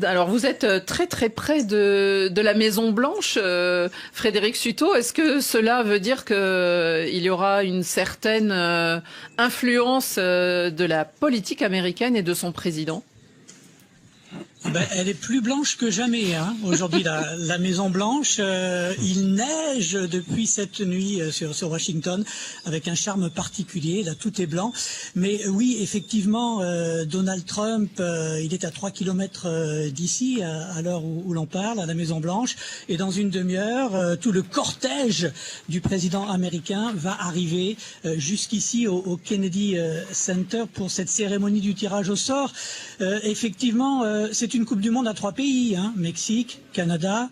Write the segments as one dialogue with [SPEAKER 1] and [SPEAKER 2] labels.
[SPEAKER 1] Alors, vous êtes très très près de la Maison Blanche, Frédéric Suto. Est-ce que cela veut dire que il y aura une certaine influence de la politique américaine et de son président?
[SPEAKER 2] Elle est plus blanche que jamais, hein. Aujourd'hui, la Maison Blanche, il neige depuis cette nuit sur Washington, avec un charme particulier. Là, tout est blanc. Mais oui, effectivement, Donald Trump, il est à 3 kilomètres d'ici, à l'heure où l'on parle, à la Maison Blanche. Et dans une demi-heure, tout le cortège du président américain va arriver jusqu'ici au Kennedy Center pour cette cérémonie du tirage au sort. Effectivement, c'est une Coupe du Monde à 3 pays, hein, Mexique, Canada,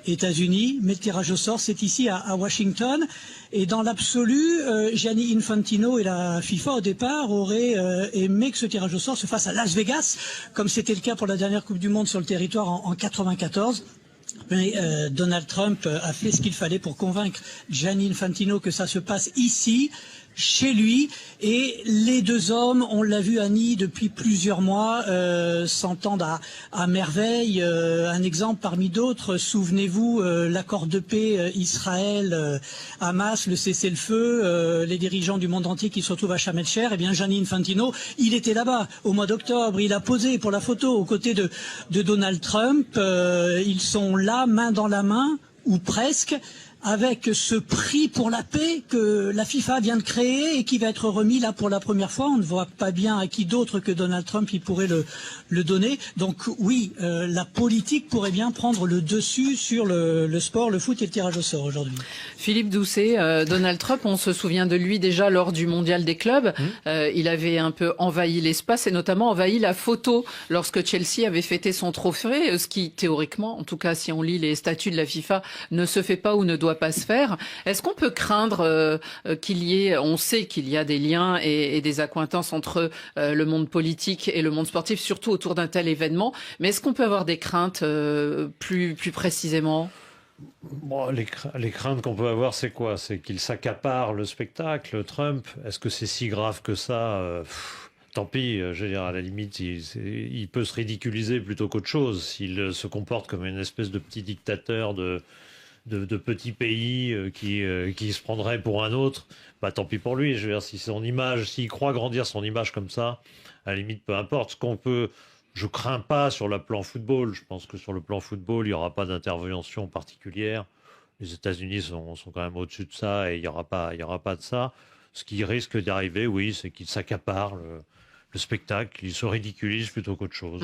[SPEAKER 2] États-Unis, mais le tirage au sort, c'est ici à Washington. Et dans l'absolu, Gianni Infantino et la FIFA, au départ, auraient aimé que ce tirage au sort se fasse à Las Vegas, comme c'était le cas pour la dernière Coupe du Monde sur le territoire en 94. Mais Donald Trump a fait ce qu'il fallait pour convaincre Gianni Infantino que ça se passe ici, chez lui, et les deux hommes, on l'a vu Annie depuis plusieurs mois, s'entendent à merveille. Un exemple parmi d'autres, souvenez-vous, l'accord de paix Israël-Hamas, le cessez-le-feu, les dirigeants du monde entier qui se retrouvent à Sharm el-Sheikh. Eh bien, Gianni Infantino, il était là-bas au mois d'octobre, il a posé pour la photo aux côtés de Donald Trump. Ils sont là, main dans la main, ou presque, avec ce prix pour la paix que la FIFA vient de créer et qui va être remis là pour la première fois. On ne voit pas bien à qui d'autre que Donald Trump il pourrait le donner. Donc oui, la politique pourrait bien prendre le dessus sur le sport, le foot et le tirage au sort aujourd'hui.
[SPEAKER 1] Philippe Doucet, Donald Trump, on se souvient de lui déjà lors du mondial des clubs. Il avait un peu envahi l'espace et notamment envahi la photo lorsque Chelsea avait fêté son trophée, ce qui théoriquement, en tout cas si on lit les statuts de la FIFA, ne se fait pas ou ne doit pas se faire. Est-ce qu'on peut craindre qu'il y ait, on sait qu'il y a des liens et des accointances entre le monde politique et le monde sportif, surtout autour d'un tel événement, mais est-ce qu'on peut avoir des craintes plus précisément?
[SPEAKER 3] Bon, les craintes qu'on peut avoir, c'est quoi? C'est qu'il s'accapare le spectacle, Trump. Est-ce que c'est si grave que ça? Tant pis, je veux dire, à la limite, il peut se ridiculiser plutôt qu'autre chose. S'il se comporte comme une espèce de petit dictateur de petits pays qui se prendrait pour un autre, bah tant pis pour lui. Je veux dire, si son image, s'il croit grandir son image comme ça, à la limite, peu importe. Ce qu'on peut, je crains pas sur le plan football. Je pense que sur le plan football, il y aura pas d'intervention particulière. Les États-Unis sont quand même au-dessus de ça et il y aura pas de ça. Ce qui risque d'arriver, oui, c'est qu'il s'accapare le spectacle, il se ridiculise plutôt qu'autre chose.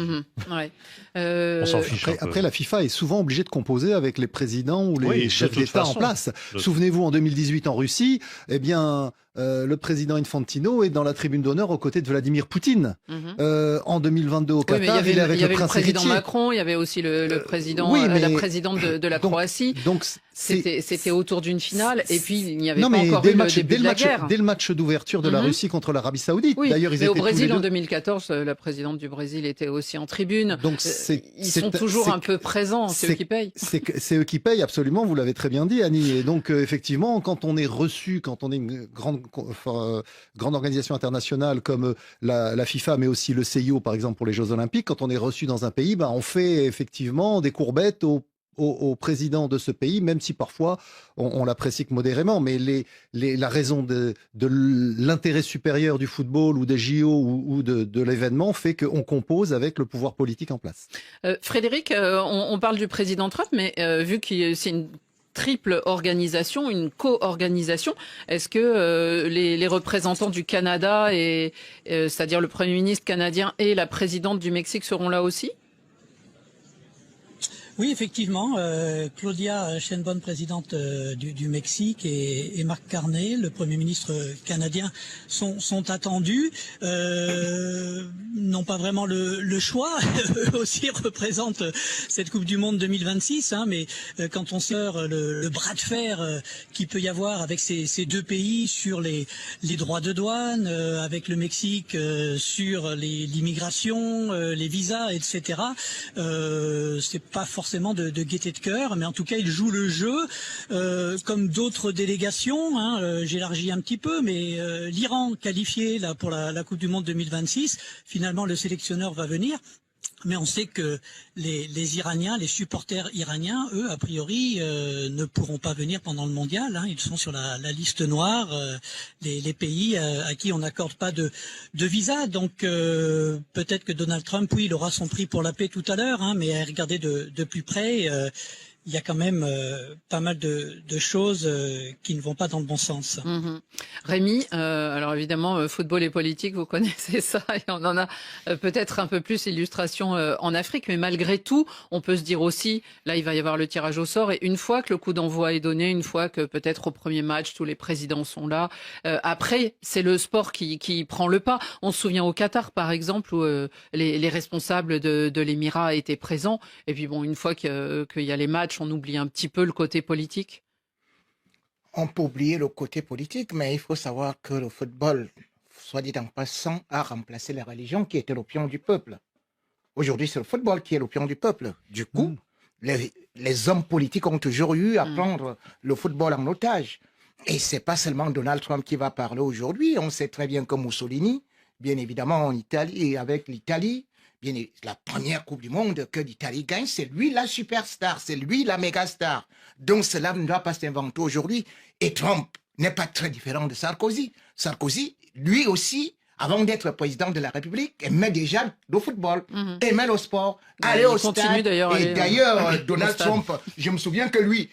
[SPEAKER 1] Ouais.
[SPEAKER 3] On s'en fiche
[SPEAKER 4] après, la FIFA est souvent obligée de composer avec les présidents ou les chefs d'État en place. Souvenez-vous, en 2018 en Russie, eh bien, le président Infantino est dans la tribune d'honneur aux côtés de Vladimir Poutine. En 2022 au Qatar, il est avec le prince héritier.
[SPEAKER 1] Il y avait le président Macron, il y avait aussi le président, la présidente de la Croatie.
[SPEAKER 4] Donc
[SPEAKER 1] c'était autour d'une finale, et puis il n'y avait pas encore eu le début de la guerre.
[SPEAKER 4] Dès le match d'ouverture de la Russie contre l'Arabie Saoudite.
[SPEAKER 1] Oui,
[SPEAKER 4] d'ailleurs,
[SPEAKER 1] mais au Brésil en 2014, la présidente du Brésil était aussi en tribune. Donc ils sont toujours un peu présents, c'est eux qui payent.
[SPEAKER 4] C'est eux qui payent, absolument, vous l'avez très bien dit, Annie. Et donc effectivement, quand on est reçu, quand on est une grande organisation internationale comme la FIFA, mais aussi le CIO, par exemple, pour les Jeux Olympiques, quand on est reçu dans un pays, on fait effectivement des courbettes au président de ce pays, même si parfois on l'apprécie que modérément. Mais la raison de l'intérêt supérieur du football ou des JO ou de l'événement fait qu'on compose avec le pouvoir politique en place.
[SPEAKER 1] Frédéric, on parle du président Trump, mais vu que c'est une triple organisation, une co-organisation. Est-ce que les représentants du Canada, c'est-à-dire le Premier ministre canadien et la présidente du Mexique seront là aussi ?
[SPEAKER 2] Oui, effectivement, Claudia Sheinbaum, présidente du Mexique, et Mark Carney, le Premier ministre canadien, sont attendus. N'ont pas vraiment le choix. Eux aussi représentent cette Coupe du Monde 2026, mais quand on sait le bras de fer qu'il peut y avoir avec ces deux pays sur les droits de douane, avec le Mexique sur l'immigration, les visas, etc. C'est pas forcément de gaieté de cœur, mais en tout cas il joue le jeu comme d'autres délégations. J'élargis un petit peu, mais l'Iran qualifié là pour la Coupe du Monde 2026, finalement le sélectionneur va venir. Mais on sait que les Iraniens, les supporters iraniens, eux, a priori, ne pourront pas venir pendant le mondial. Hein. Ils sont sur la liste noire, les pays à qui on n'accorde pas de visa. Donc peut-être que Donald Trump, oui, il aura son prix pour la paix tout à l'heure, hein, mais à regarder de plus près, il y a quand même pas mal de choses qui ne vont pas dans le bon sens.
[SPEAKER 1] Mmh. Rémi, alors évidemment, football et politique, vous connaissez ça, et on en a peut-être un peu plus illustration en Afrique, mais malgré tout, on peut se dire aussi, là il va y avoir le tirage au sort, et une fois que le coup d'envoi est donné, une fois que peut-être au premier match, tous les présidents sont là, après, c'est le sport qui prend le pas. On se souvient au Qatar, par exemple, où les responsables de l'Émirat étaient présents, et puis bon, une fois qu'il y a les matchs, on oublie un petit peu le côté politique.
[SPEAKER 5] On peut oublier le côté politique, mais il faut savoir que le football, soit dit en passant, a remplacé la religion qui était l'opium du peuple. Aujourd'hui, c'est le football qui est l'opium du peuple. Du coup, les hommes politiques ont toujours eu à prendre le football en otage. Et c'est pas seulement Donald Trump qui va parler aujourd'hui. On sait très bien que Mussolini, bien évidemment en Italie, et avec l'Italie, la première Coupe du Monde que l'Italie gagne, c'est lui la superstar, c'est lui la méga star. Donc cela ne doit pas s'inventer aujourd'hui. Et Trump n'est pas très différent de Sarkozy. Sarkozy, lui aussi, avant d'être président de la République, aimait déjà le football, aimait le sport, aller au stade. Et d'ailleurs, Donald Trump, je me souviens que lui,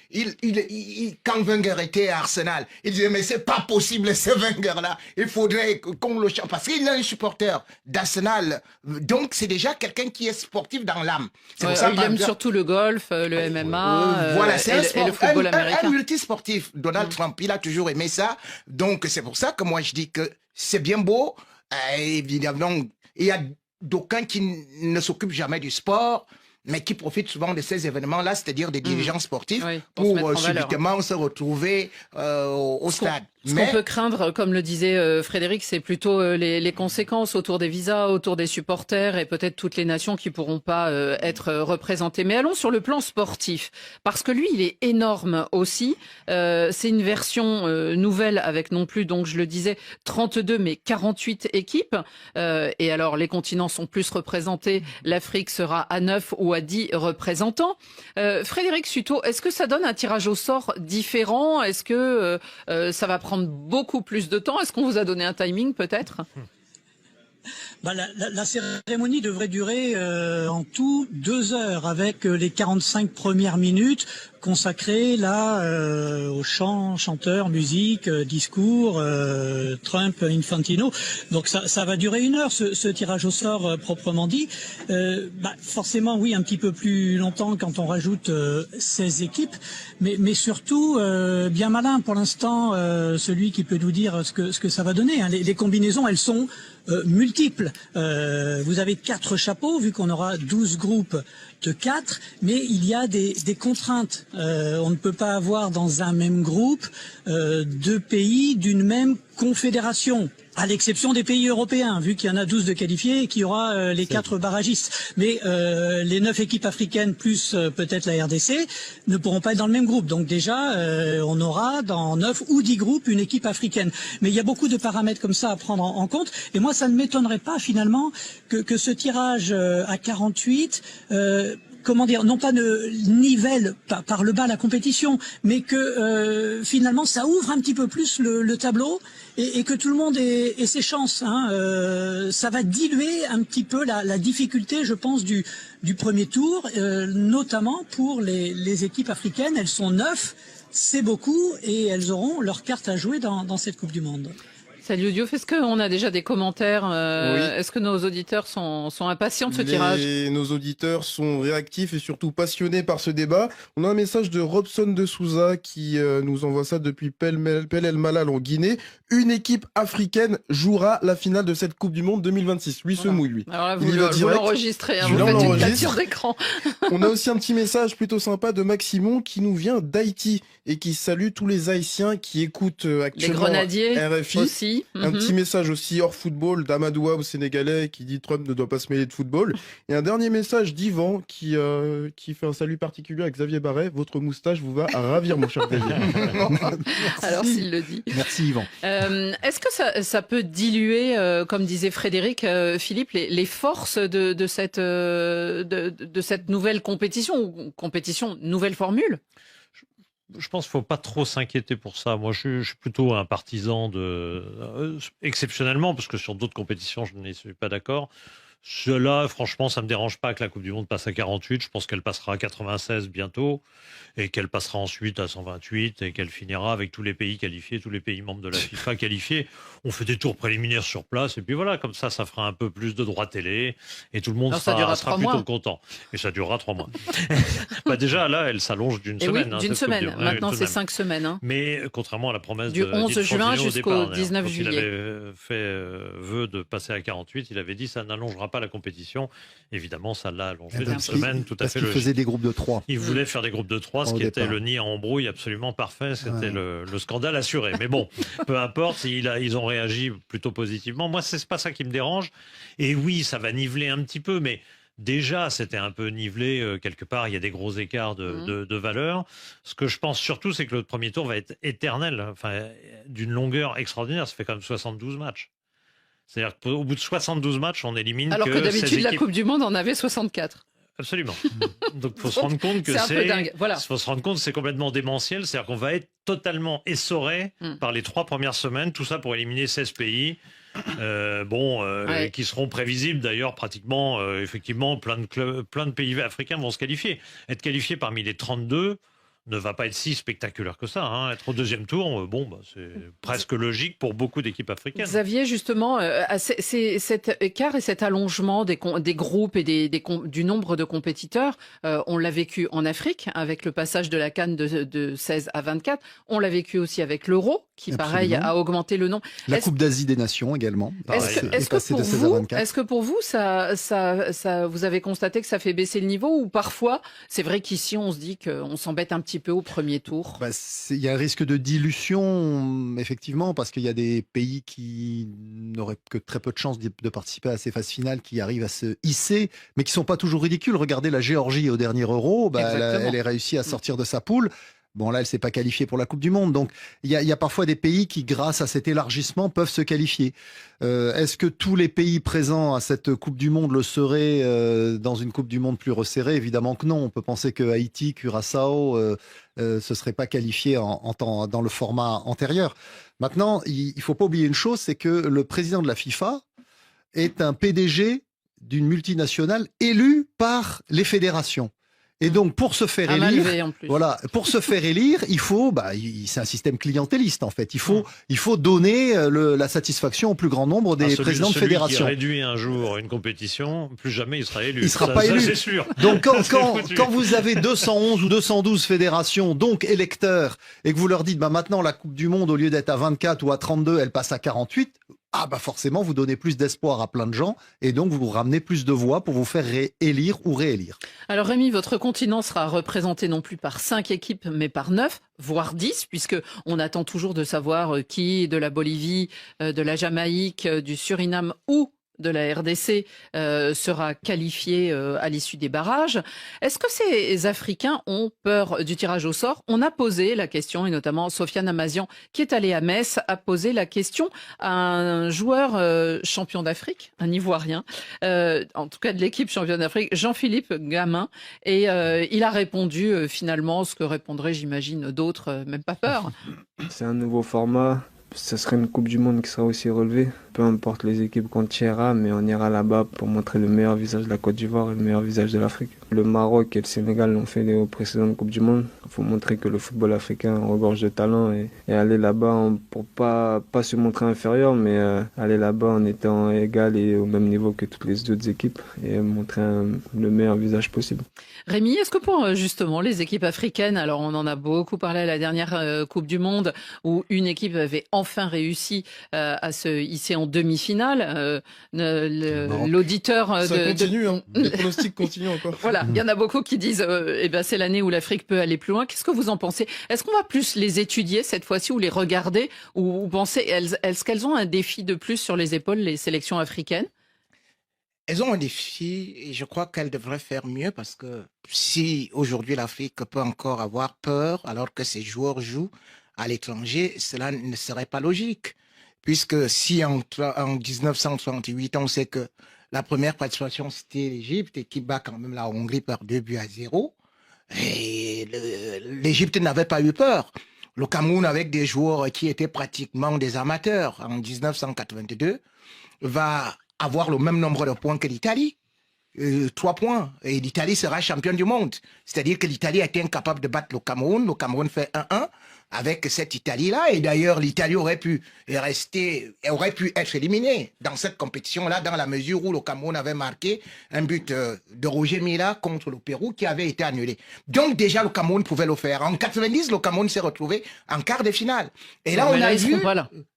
[SPEAKER 5] quand Wenger était à Arsenal, il disait, mais c'est pas possible, ce Wenger-là, il faudrait qu'on le change, parce qu'il est un supporter d'Arsenal, donc c'est déjà quelqu'un qui est sportif dans l'âme.
[SPEAKER 1] Il aime surtout le golf, le MMA,
[SPEAKER 5] voilà, c'est
[SPEAKER 1] et le football américain.
[SPEAKER 5] Un multisportif, Donald Trump, il a toujours aimé ça, donc c'est pour ça que moi je dis que c'est bien beau. Évidemment, il y a d'aucuns qui ne s'occupent jamais du sport, mais qui profitent souvent de ces événements-là, c'est-à-dire des dirigeants sportifs, pour subitement se retrouver au stade.
[SPEAKER 1] Ce qu'on peut craindre, comme le disait Frédéric, c'est plutôt les conséquences autour des visas, autour des supporters et peut-être toutes les nations qui pourront pas être représentées. Mais allons sur le plan sportif, parce que lui, il est énorme aussi. C'est une version nouvelle avec non plus, donc je le disais, 32 mais 48 équipes. Et alors, les continents sont plus représentés. L'Afrique sera à 9 ou à 10 représentants. Frédéric Sutot, est-ce que ça donne un tirage au sort différent? Est-ce que ça va prendre beaucoup plus de temps? Est-ce qu'on vous a donné un timing peut-être?
[SPEAKER 2] La cérémonie devrait durer en tout 2 heures avec les 45 premières minutes consacrées là au chant, chanteur, musique, discours, Trump, Infantino. Donc ça va durer 1 heure ce tirage au sort proprement dit. Forcément oui, un petit peu plus longtemps quand on rajoute 16 équipes, mais surtout bien malin pour l'instant celui qui peut nous dire ce que ça va donner. Hein. Les combinaisons, elles sont multiples. Vous avez 4 chapeaux, vu qu'on aura 12 groupes de 4, mais il y a des contraintes. On ne peut pas avoir dans un même groupe 2 pays d'une même confédération, à l'exception des pays européens, vu qu'il y en a 12 de qualifiés et qu'il y aura les 4 barragistes. Mais les 9 équipes africaines plus peut-être la RDC ne pourront pas être dans le même groupe. Donc déjà, on aura dans 9 ou 10 groupes une équipe africaine. Mais il y a beaucoup de paramètres comme ça à prendre en compte. Et moi, ça ne m'étonnerait pas finalement que ce tirage à 48... comment dire, non pas ne nivelle par le bas la compétition, mais que finalement ça ouvre un petit peu plus le tableau et que tout le monde ait ses chances. Hein. Ça va diluer un petit peu la difficulté, je pense, du premier tour, notamment pour les équipes africaines. Elles sont 9, c'est beaucoup, et elles auront leur carte à jouer dans cette Coupe du Monde.
[SPEAKER 1] Salut Diouf, est-ce qu'on a déjà des commentaires
[SPEAKER 6] Oui.
[SPEAKER 1] Est-ce que nos auditeurs sont impatients de ce tirage?
[SPEAKER 6] Nos auditeurs sont réactifs et surtout passionnés par ce débat. On a un message de Robson de Souza qui nous envoie ça depuis Pel El Malal en Guinée. Une équipe africaine jouera la finale de cette Coupe du Monde 2026. Lui se mouille, lui.
[SPEAKER 1] Alors là, vous l'enregistrez, hein, vous faites une capture d'écran.
[SPEAKER 6] On a aussi un petit message plutôt sympa de Maximon qui nous vient d'Haïti et qui salue tous les Haïtiens qui écoutent actuellement
[SPEAKER 1] les Grenadiers
[SPEAKER 6] RFI.
[SPEAKER 1] Aussi. Oui.
[SPEAKER 6] Un petit message aussi hors football d'Amadoua au Sénégalais qui dit Trump ne doit pas se mêler de football. Et un dernier message d'Yvan qui fait un salut particulier à Xavier Barret. Votre moustache vous va à ravir, mon cher Xavier.
[SPEAKER 1] Alors s'il le dit.
[SPEAKER 4] Merci Yvan.
[SPEAKER 1] Est-ce que ça peut diluer, comme disait Frédéric, Philippe, les forces de cette nouvelle compétition, nouvelle formule?
[SPEAKER 3] Je pense qu'il ne faut pas trop s'inquiéter pour ça. Moi, je suis plutôt un partisan exceptionnellement, parce que sur d'autres compétitions, je ne suis pas d'accord. Cela, franchement, ça ne me dérange pas que la Coupe du Monde passe à 48. Je pense qu'elle passera à 96 bientôt et qu'elle passera ensuite à 128 et qu'elle finira avec tous les pays qualifiés, tous les pays membres de la FIFA qualifiés. On fait des tours préliminaires sur place et puis voilà, comme ça fera un peu plus de droits télé et tout le monde sera plutôt content. Et ça durera 3 mois. Déjà, là, elle s'allonge d'une semaine.
[SPEAKER 1] Oui, d'une semaine. Maintenant, c'est 5 semaines. Hein.
[SPEAKER 3] Mais contrairement à la promesse
[SPEAKER 1] du 11 juin jusqu'au 19
[SPEAKER 3] juillet.
[SPEAKER 1] Quand
[SPEAKER 3] il avait fait vœu de passer à 48, il avait dit ça n'allongera pas la compétition. Évidemment, ça l'a allongé d'une semaine, tout à fait.
[SPEAKER 4] Parce qu'il faisait des groupes de 3.
[SPEAKER 3] Il voulait faire des groupes de 3, ce qui était le nid en embrouille absolument parfait. C'était le scandale assuré. Mais bon, peu importe, ils ont réagi plutôt positivement. Moi, c'est pas ça qui me dérange. Et oui, ça va niveler un petit peu, mais déjà, c'était un peu nivelé quelque part. Il y a des gros écarts de valeur. Ce que je pense surtout, c'est que le premier tour va être éternel, enfin, d'une longueur extraordinaire. Ça fait quand même 72 matchs. C'est-à-dire qu'au bout de 72 matchs, on élimine
[SPEAKER 1] alors que d'habitude, la Coupe du Monde en avait 64.
[SPEAKER 3] Absolument. Donc, il faut se rendre compte que
[SPEAKER 1] c'est un peu dingue. Voilà.
[SPEAKER 3] faut se rendre compte que c'est complètement démentiel. C'est-à-dire qu'on va être totalement essoré par les 3 premières semaines. Tout ça pour éliminer 16 pays. Qui seront prévisibles d'ailleurs pratiquement. Effectivement, plein de pays africains vont se qualifier. Être qualifié parmi les 32 ne va pas être si spectaculaire que ça. Hein. Être au deuxième tour, c'est presque logique pour beaucoup d'équipes africaines.
[SPEAKER 1] Xavier, justement, cet écart et cet allongement des groupes et du nombre de compétiteurs, on l'a vécu en Afrique avec le passage de la CAN de 16 à 24. On l'a vécu aussi avec l'Euro, qui pareil a augmenté le nombre.
[SPEAKER 4] La Coupe d'Asie des Nations également.
[SPEAKER 1] Est-ce que pour vous, ça, vous avez constaté que ça fait baisser le niveau, ou parfois, c'est vrai qu'ici on se dit qu'on s'embête un petit peu au premier tour?
[SPEAKER 4] Il y a un risque de dilution, effectivement, parce qu'il y a des pays qui n'auraient que très peu de chances de participer à ces phases finales, qui arrivent à se hisser, mais qui sont pas toujours ridicules. Regardez la Géorgie au dernier Euro, elle est réussie à sortir de sa poule. Bon, là, elle s'est pas qualifiée pour la Coupe du Monde. Donc, il y a parfois des pays qui, grâce à cet élargissement, peuvent se qualifier. Est-ce que tous les pays présents à cette Coupe du Monde le seraient dans une Coupe du Monde plus resserrée? Évidemment que non. On peut penser que Haïti, Curaçao, se seraient pas qualifiés dans le format antérieur. Maintenant, il faut pas oublier une chose, c'est que le président de la FIFA est un PDG d'une multinationale élu par les fédérations. Et donc, pour se faire élire, il faut, c'est un système clientéliste, en fait. Il faut donner la satisfaction au plus grand nombre des présidents de fédération.
[SPEAKER 3] Celui qui réduit un jour une compétition, plus jamais il sera élu.
[SPEAKER 4] Il sera pas élu.
[SPEAKER 3] C'est sûr.
[SPEAKER 4] Donc, quand vous avez 211 ou 212 fédérations, donc électeurs, et que vous leur dites, maintenant, la Coupe du Monde, au lieu d'être à 24 ou à 32, elle passe à 48, forcément, vous donnez plus d'espoir à plein de gens, et donc vous ramenez plus de voix pour vous faire élire ou réélire.
[SPEAKER 1] Alors Rémi, votre continent sera représenté non plus par 5 équipes, mais par 9, voire 10, puisque on attend toujours de savoir qui de la Bolivie, de la Jamaïque, du Suriname ou de la RDC sera qualifié à l'issue des barrages. Est-ce que ces Africains ont peur du tirage au sort? On a posé la question, et notamment Sofiane Amazian, qui est allé à Metz, a posé la question à un joueur champion d'Afrique, un Ivoirien, en tout cas de l'équipe championne d'Afrique, Jean-Philippe Gamin, et il a répondu finalement ce que répondraient, j'imagine, d'autres, même pas peur.
[SPEAKER 7] C'est un nouveau format. Ça serait une Coupe du Monde qui sera aussi relevée. Peu importe les équipes qu'on tirera, mais on ira là-bas pour montrer le meilleur visage de la Côte d'Ivoire et le meilleur visage de l'Afrique. Le Maroc et le Sénégal l'ont fait aux précédentes Coupes du Monde. Il faut montrer que le football africain regorge de talent et aller là-bas pour pas se montrer inférieur, mais aller là-bas en étant égal et au même niveau que toutes les autres équipes et montrer le meilleur visage possible.
[SPEAKER 1] Rémi, est-ce que pour justement les équipes africaines, alors on en a beaucoup parlé à la dernière Coupe du Monde où une équipe avait enfin réussi à se hisser en demi-finale. L'auditeur
[SPEAKER 6] Ça continue, hein. Les pronostics continuent encore.
[SPEAKER 1] Voilà, il y en a beaucoup qui disent c'est l'année où l'Afrique peut aller plus loin. Qu'est-ce que vous en pensez? Est-ce qu'on va plus les étudier cette fois-ci ou les regarder, ou penser est-ce qu'elles ont un défi de plus sur les épaules, les sélections africaines?
[SPEAKER 5] Elles ont un défi et je crois qu'elles devraient faire mieux parce que si aujourd'hui l'Afrique peut encore avoir peur alors que ses joueurs jouent à l'étranger, cela ne serait pas logique. Puisque si en 1968, on sait que la première participation c'était l'Égypte et qui bat quand même la Hongrie par 2-0, et l'Égypte n'avait pas eu peur. Le Cameroun, avec des joueurs qui étaient pratiquement des amateurs en 1982, va avoir le même nombre de points que l'Italie. 3 points. Et l'Italie sera championne du monde. C'est-à-dire que l'Italie a été incapable de battre le Cameroun. Le Cameroun fait 1-1 avec cette Italie-là. Et d'ailleurs, l'Italie aurait pu être éliminée dans cette compétition-là, dans la mesure où le Cameroun avait marqué un but de Roger Mila contre le Pérou qui avait été annulé. Donc déjà, le Cameroun pouvait le faire. En 90, le Cameroun s'est retrouvé en quart de finale. Et là, on a vu...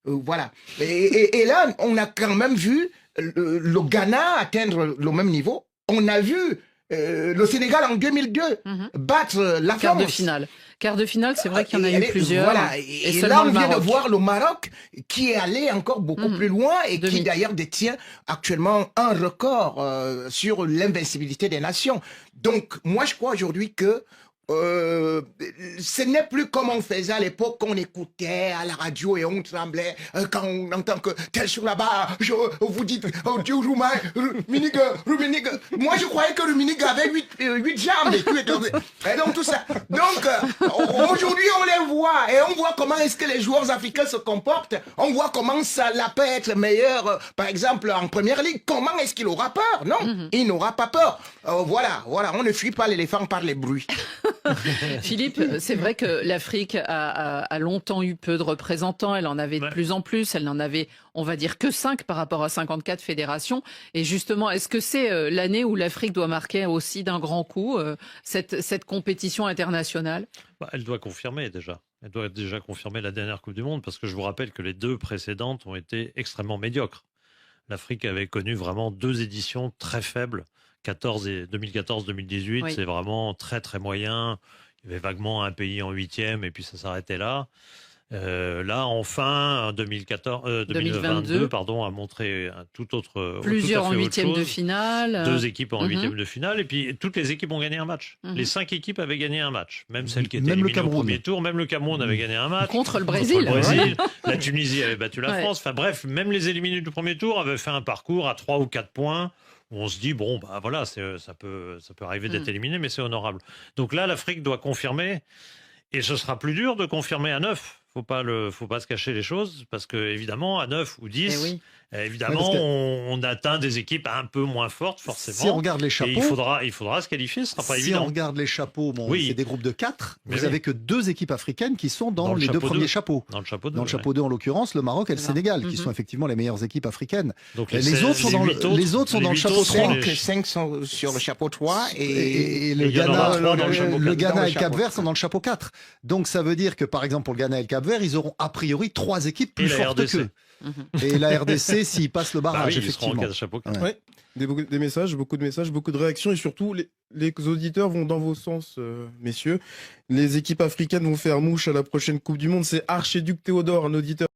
[SPEAKER 5] voilà. Et là, on a quand même vu le Ghana atteindre le même niveau. On a vu le Sénégal en 2002 battre la France.
[SPEAKER 1] Quart de finale, c'est vrai qu'il y en a eu plusieurs.
[SPEAKER 5] Voilà. Et là, on vient de voir le Maroc qui est allé encore beaucoup plus loin et qui d'ailleurs détient actuellement un record sur l'invincibilité des nations. Donc, moi, je crois aujourd'hui que ce n'est plus comme on faisait à l'époque, qu'on écoutait à la radio et on tremblait quand on entend que tel sur là-bas, vous dites, oh Dieu, Rummenigge. Moi, je croyais que Rummenigge avait 8 jambes et donc tout ça. Donc, aujourd'hui, on les voit et on voit comment est-ce que les joueurs africains se comportent. On voit comment ça peut être meilleur, par exemple, en première ligue. Comment est-ce qu'il aura peur? Non, il n'aura pas peur. Voilà, on ne fuit pas l'éléphant par les bruits.
[SPEAKER 1] Philippe, c'est vrai que l'Afrique a longtemps eu peu de représentants, elle en avait de plus en plus, elle n'en avait, on va dire, que 5 par rapport à 54 fédérations. Et justement, est-ce que c'est l'année où l'Afrique doit marquer aussi d'un grand coup cette compétition internationale?
[SPEAKER 3] Elle doit confirmer déjà. Elle doit déjà confirmer la dernière Coupe du Monde, parce que je vous rappelle que les 2 précédentes ont été extrêmement médiocres. L'Afrique avait connu vraiment 2 éditions très faibles. 2014-2018, c'est vraiment très très moyen. Il y avait vaguement un pays en 8e et puis ça s'arrêtait là. Là, enfin, 2022 a montré un tout autre.
[SPEAKER 1] Plusieurs
[SPEAKER 3] tout à fait
[SPEAKER 1] en 8e de finale.
[SPEAKER 3] 2 équipes en 8e de finale. Et puis, toutes les équipes ont gagné un match. Les 5 équipes avaient gagné un match. Même celles qui étaient éliminées au premier tour. Même le Cameroun avait gagné un match.
[SPEAKER 1] Contre le Brésil.
[SPEAKER 3] La Tunisie avait battu la France. Enfin bref, même les éliminés du premier tour avaient fait un parcours à 3 ou 4 points. Où on se dit, bon, bah voilà, ça peut arriver d'être éliminé, mais c'est honorable. Donc là, l'Afrique doit confirmer. Et ce sera plus dur de confirmer à 9. Faut pas se cacher les choses, parce que évidemment, à 9 ou 10, évidemment, on atteint des équipes un peu moins fortes, forcément.
[SPEAKER 4] Si on regarde les chapeaux,
[SPEAKER 3] et il faudra se qualifier, ce sera pas évident.
[SPEAKER 4] Si on regarde les chapeaux, c'est des groupes de 4. Vous avez que 2 équipes africaines qui sont dans les 2 premiers chapeaux.
[SPEAKER 3] Dans le chapeau 2.
[SPEAKER 4] Dans le chapeau 2, en l'occurrence, le Maroc et le Sénégal, qui sont effectivement les meilleures équipes africaines.
[SPEAKER 3] Donc
[SPEAKER 4] les autres sont dans le chapeau 3.
[SPEAKER 5] 5 sont sur le chapeau 3
[SPEAKER 4] et le Ghana et le Cap-Vert sont dans le chapeau 4. Donc ça veut dire que, par exemple, pour le Ghana et le Cap-Vert, ils auront a priori 3 équipes plus fortes qu'eux. Et la RDC, s'ils passent le barrage, effectivement.
[SPEAKER 6] Des messages, beaucoup de réactions, et surtout les auditeurs vont dans vos sens, messieurs. Les équipes africaines vont faire mouche à la prochaine Coupe du Monde. C'est Archiduc Théodore, un auditeur